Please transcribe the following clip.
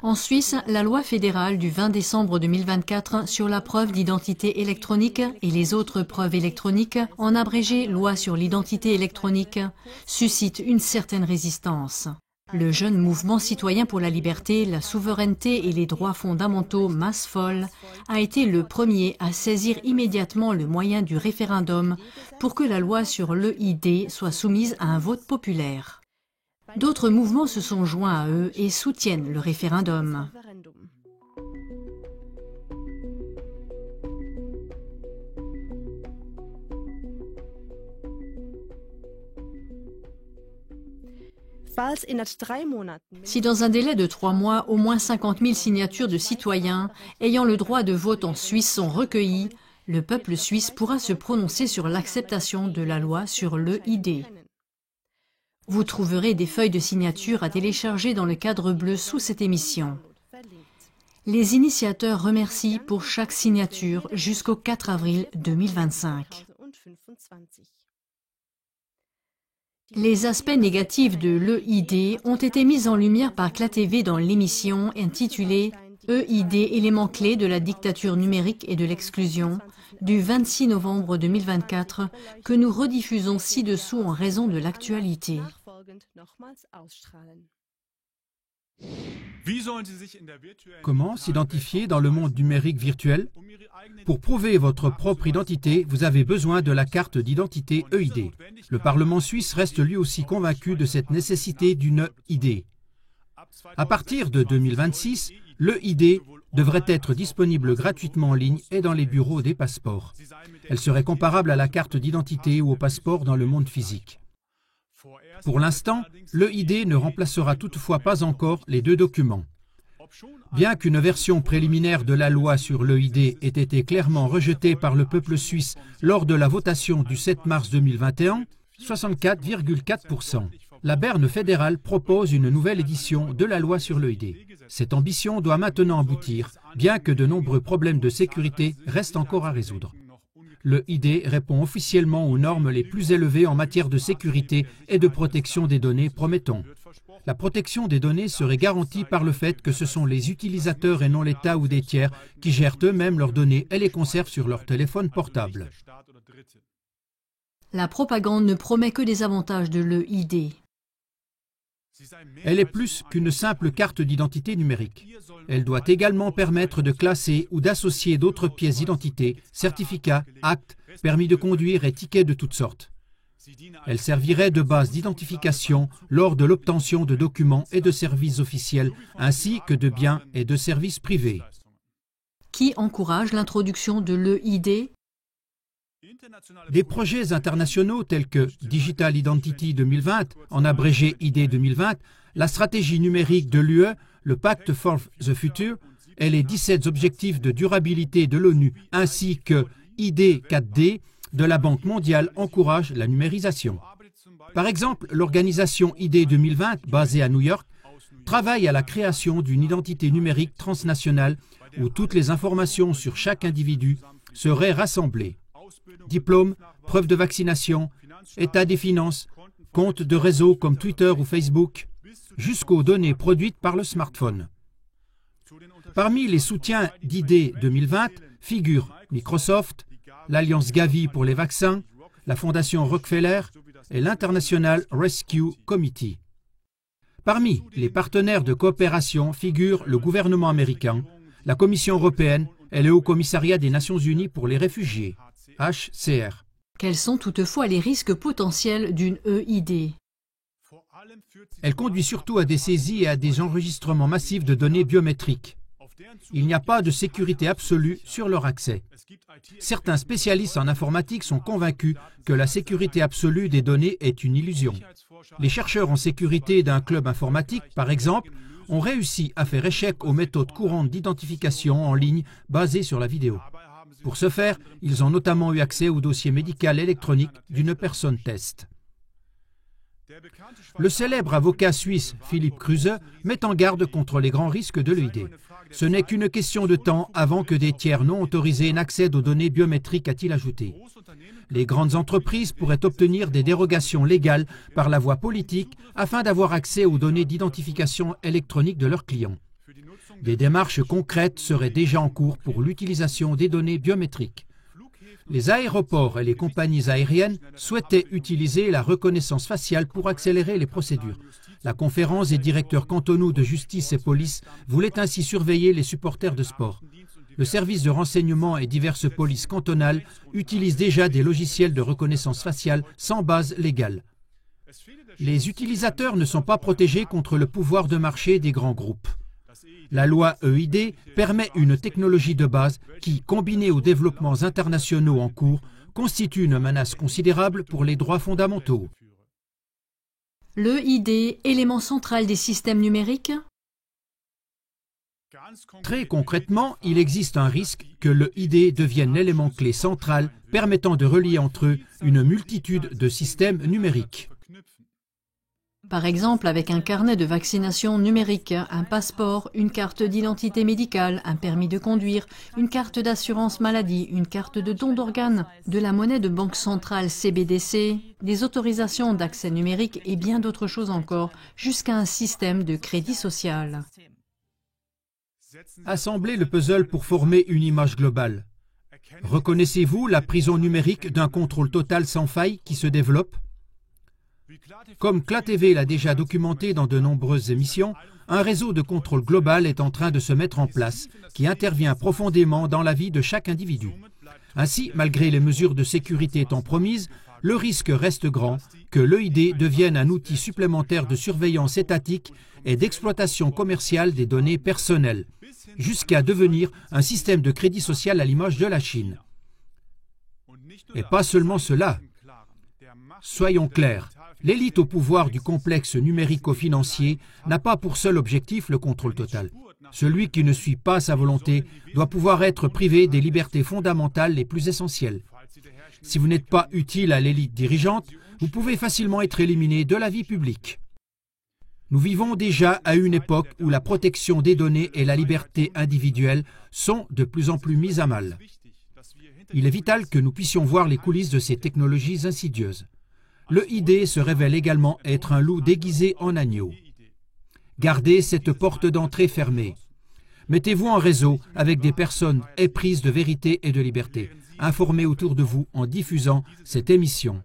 En Suisse, la loi fédérale du 20 décembre 2024 sur la preuve d'identité électronique et les autres preuves électroniques, en abrégé loi sur l'identité électronique, suscite une certaine résistance. Le jeune mouvement citoyen pour la liberté, la souveraineté et les droits fondamentaux MASFOL a été le premier à saisir immédiatement le moyen du référendum pour que la loi sur l'EID soit soumise à un vote populaire. D'autres mouvements se sont joints à eux et soutiennent le référendum. Si dans un délai de 3 mois, au moins 50 000 signatures de citoyens ayant le droit de vote en Suisse sont recueillies, le peuple suisse pourra se prononcer sur l'acceptation de la loi sur l'EID. Vous trouverez des feuilles de signature à télécharger dans le cadre bleu sous cette émission. Les initiateurs remercient pour chaque signature jusqu'au 4 avril 2025. Les aspects négatifs de l'EID ont été mis en lumière par CLA-TV dans l'émission intitulée « EID, éléments clés de la dictature numérique et de l'exclusion » du 26 novembre 2024 que nous rediffusons ci-dessous en raison de l'actualité. Comment s'identifier dans le monde numérique virtuel? Pour prouver votre propre identité, vous avez besoin de la carte d'identité EID. Le Parlement suisse reste lui aussi convaincu de cette nécessité d'une ID. À partir de 2026, l'EID devrait être disponible gratuitement en ligne et dans les bureaux des passeports. Elle serait comparable à la carte d'identité ou au passeport dans le monde physique. Pour l'instant, l'EID ne remplacera toutefois pas encore les deux documents. Bien qu'une version préliminaire de la loi sur l'EID ait été clairement rejetée par le peuple suisse lors de la votation du 7 mars 2021, 64,4%. La Berne fédérale propose une nouvelle édition de la loi sur l'EID. Cette ambition doit maintenant aboutir, bien que de nombreux problèmes de sécurité restent encore à résoudre. L'EID répond officiellement aux normes les plus élevées en matière de sécurité et de protection des données, promettons. La protection des données serait garantie par le fait que ce sont les utilisateurs et non l'État ou des tiers qui gèrent eux-mêmes leurs données et les conservent sur leur téléphone portable. La propagande ne promet que des avantages de l'EID. Elle est plus qu'une simple carte d'identité numérique. Elle doit également permettre de classer ou d'associer d'autres pièces d'identité, certificats, actes, permis de conduire et tickets de toutes sortes. Elle servirait de base d'identification lors de l'obtention de documents et de services officiels, ainsi que de biens et de services privés. Qui encourage l'introduction de l'EID? Des projets internationaux tels que Digital Identity 2020, en abrégé ID 2020, la stratégie numérique de l'UE, le Pacte for the Future et les 17 objectifs de durabilité de l'ONU ainsi que ID 4D de la Banque mondiale encouragent la numérisation. Par exemple, l'organisation ID 2020, basée à New York, travaille à la création d'une identité numérique transnationale où toutes les informations sur chaque individu seraient rassemblées. Diplôme, preuve de vaccination, état des finances, comptes de réseaux comme Twitter ou Facebook, jusqu'aux données produites par le smartphone. Parmi les soutiens d'ID 2020 figurent Microsoft, l'Alliance Gavi pour les vaccins, la Fondation Rockefeller et l'International Rescue Committee. Parmi les partenaires de coopération figurent le gouvernement américain, la Commission européenne et le Haut Commissariat des Nations Unies pour les réfugiés, HCR. Quels sont toutefois les risques potentiels d'une EID? Elle conduit surtout à des saisies et à des enregistrements massifs de données biométriques. Il n'y a pas de sécurité absolue sur leur accès. Certains spécialistes en informatique sont convaincus que la sécurité absolue des données est une illusion. Les chercheurs en sécurité d'un club informatique, par exemple, ont réussi à faire échec aux méthodes courantes d'identification en ligne basées sur la vidéo. Pour ce faire, ils ont notamment eu accès au dossier médical électronique d'une personne test. Le célèbre avocat suisse Philippe Kruse met en garde contre les grands risques de l'EID. Ce n'est qu'une question de temps avant que des tiers non autorisés n'accèdent aux données biométriques, a-t-il ajouté. Les grandes entreprises pourraient obtenir des dérogations légales par la voie politique afin d'avoir accès aux données d'identification électronique de leurs clients. Des démarches concrètes seraient déjà en cours pour l'utilisation des données biométriques. Les aéroports et les compagnies aériennes souhaitaient utiliser la reconnaissance faciale pour accélérer les procédures. La conférence des directeurs cantonaux de justice et police voulait ainsi surveiller les supporters de sport. Le service de renseignement et diverses polices cantonales utilisent déjà des logiciels de reconnaissance faciale sans base légale. Les utilisateurs ne sont pas protégés contre le pouvoir de marché des grands groupes. La loi EID permet une technologie de base qui, combinée aux développements internationaux en cours, constitue une menace considérable pour les droits fondamentaux. L'EID, élément central des systèmes numériques? Très concrètement, il existe un risque que l'EID devienne l'élément clé central permettant de relier entre eux une multitude de systèmes numériques. Par exemple, avec un carnet de vaccination numérique, un passeport, une carte d'identité médicale, un permis de conduire, une carte d'assurance maladie, une carte de don d'organes, de la monnaie de banque centrale CBDC, des autorisations d'accès numérique et bien d'autres choses encore, jusqu'à un système de crédit social. Assemblez le puzzle pour former une image globale. Reconnaissez-vous la prison numérique d'un contrôle total sans faille qui se développe? Comme CLA-TV l'a déjà documenté dans de nombreuses émissions, un réseau de contrôle global est en train de se mettre en place, qui intervient profondément dans la vie de chaque individu. Ainsi, malgré les mesures de sécurité étant promises, le risque reste grand que l'EID devienne un outil supplémentaire de surveillance étatique et d'exploitation commerciale des données personnelles, jusqu'à devenir un système de crédit social à l'image de la Chine. Et pas seulement cela. Soyons clairs, l'élite au pouvoir du complexe numérico-financier n'a pas pour seul objectif le contrôle total. Celui qui ne suit pas sa volonté doit pouvoir être privé des libertés fondamentales les plus essentielles. Si vous n'êtes pas utile à l'élite dirigeante, vous pouvez facilement être éliminé de la vie publique. Nous vivons déjà à une époque où la protection des données et la liberté individuelle sont de plus en plus mises à mal. Il est vital que nous puissions voir les coulisses de ces technologies insidieuses. L'EID se révèle également être un loup déguisé en agneau. Gardez cette porte d'entrée fermée. Mettez-vous en réseau avec des personnes éprises de vérité et de liberté. Informez autour de vous en diffusant cette émission.